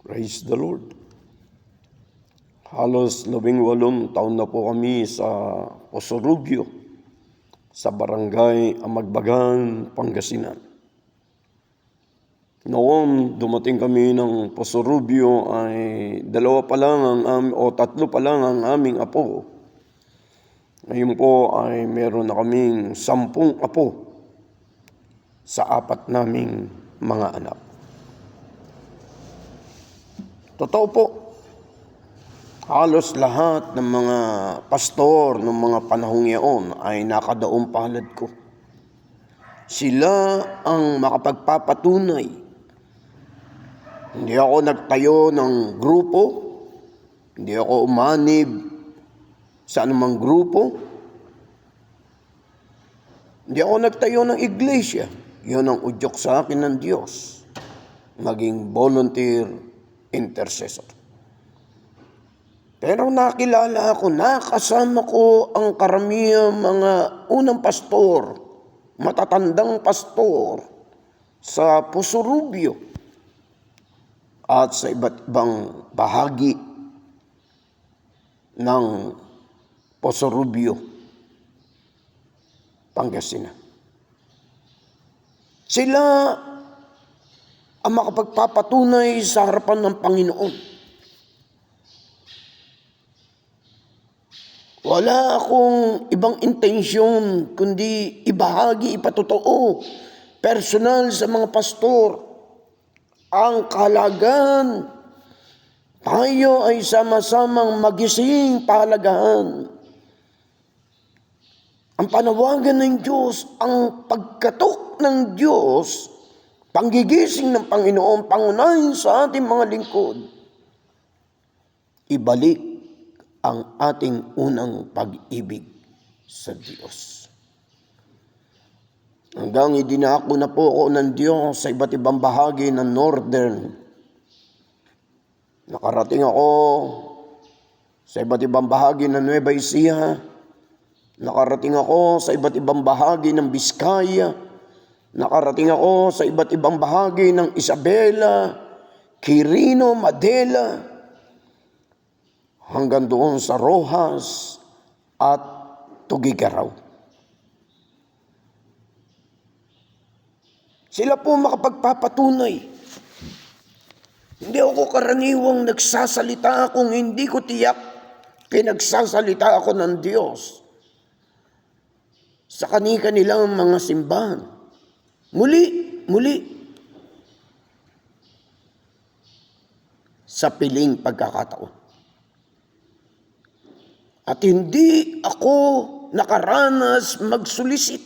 Praise the Lord. Halos 18 taon na po kami sa Posorugyo, sa barangay Amagbagan, Pangasinan. Noon, dumating kami ng Posorugyo ay 2 pa lang o 3 pa lang ang aming apo. Ngayon po ay meron na kaming 10 apo sa 4 naming mga anak. Totoo po, halos lahat ng mga pastor ng mga panahong iyon ay nakadaong palad ko. Sila ang makapagpapatunay. Hindi ako nagtayo ng grupo, hindi ako umanib sa anumang grupo, hindi ako nagtayo ng iglesia. Yun ang udyok sa akin ng Diyos, maging volunteer intercessor. Pero nakilala ako, nakasama ko ang karamihang mga unang pastor, matatandang pastor sa Posorugyo at sa iba't ibang bahagi ng Posorugyo, Pangasinan. Sila ang makapagpapatunay sa harapan ng Panginoon. Wala akong ibang intensyon kundi ibahagi, ipatotoo, personal sa mga pastor, ang kahalagan. Tayo ay sama-samang magising pahalagahan. Ang panawagan ng Diyos, ang pagkatok ng Diyos, panggigising ng Panginoon, pangunahin sa ating mga lingkod, ibalik ang ating unang pag-ibig sa Diyos. Hanggang idinako na po ako ng Diyos sa iba't ibang bahagi ng Northern. Nakarating ako sa iba't ibang bahagi ng Nueva Ecija. Nakarating ako sa iba't ibang bahagi ng Biskaya. Nakarating ako sa iba't ibang bahagi ng Isabela, Quirino, Madela, hanggang doon sa Rojas at Tugigaraw. Sila po makapagpapatunay. Hindi ako karaniwang nagsasalita kung hindi ko tiyak pinagsasalita ako ng Diyos sa kani-kanilang mga simbahan. Muli, sa piling pagkakataon. At hindi ako nakaranas magsulisit.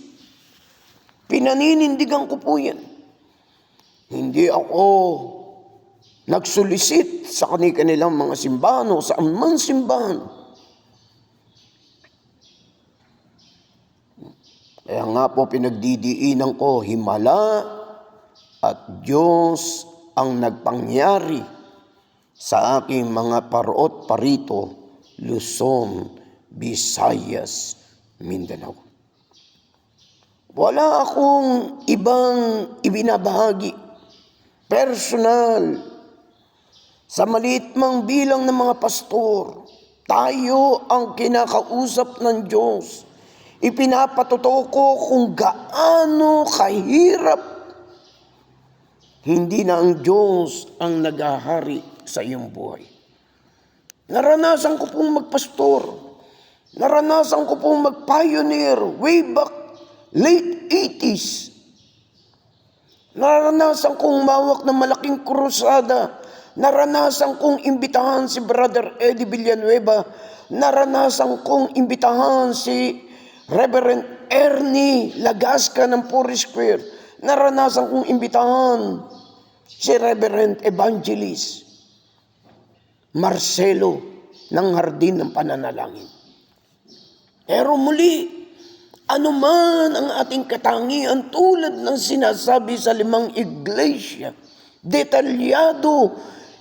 Pinaninindigan ko po yan. Hindi ako nagsulisit sa kanilang mga simbahan o sa amang simbahan. Kaya nga po pinagdidiinan ko, himala at Diyos ang nagpangyari sa aking mga parot parito, Luzon, Visayas, Mindanao. Wala akong ibang ibinabahagi, personal, sa maliit mang bilang ng mga pastor. Tayo ang kinakausap ng Diyos. Ipinapatotoo ko kung gaano kahirap. Hindi na ang Diyos ang naghahari sa iyong buhay. Naranasan ko pong magpastor. Naranasan ko pong mag-pioneer way back late 80s. Naranasan kong mawak ng malaking krusada. Naranasan kong imbitahan si Brother Eddie Villanueva. Naranasan kong imbitahan si Reverend Ernie Lagasca ng Puri Square. Naranasan kong imbitahan si Reverend Evangelist Marcelo ng Hardin ng Pananalangin. Pero muli, anuman ang ating katangian, tulad ng sinasabi sa 5 iglesia,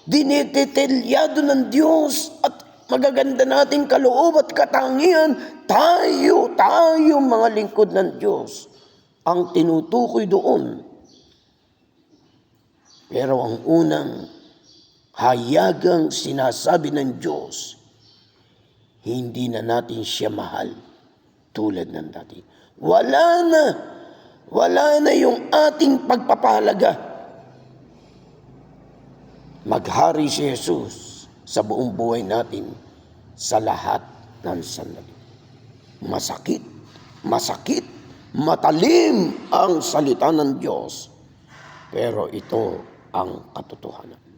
dinedetalyado ng Diyos at magaganda nating kaloob at katangian, tayo mga lingkod ng Diyos, ang tinutukoy doon. Pero ang unang hayagang sinasabi ng Diyos, hindi na natin siya mahal tulad ng dati. Wala na yung ating pagpapahalaga. Maghari si Jesus sa buong buhay natin sa lahat ng sandali. Masakit, matalim ang salita ng Diyos. Pero ito ang katotohanan.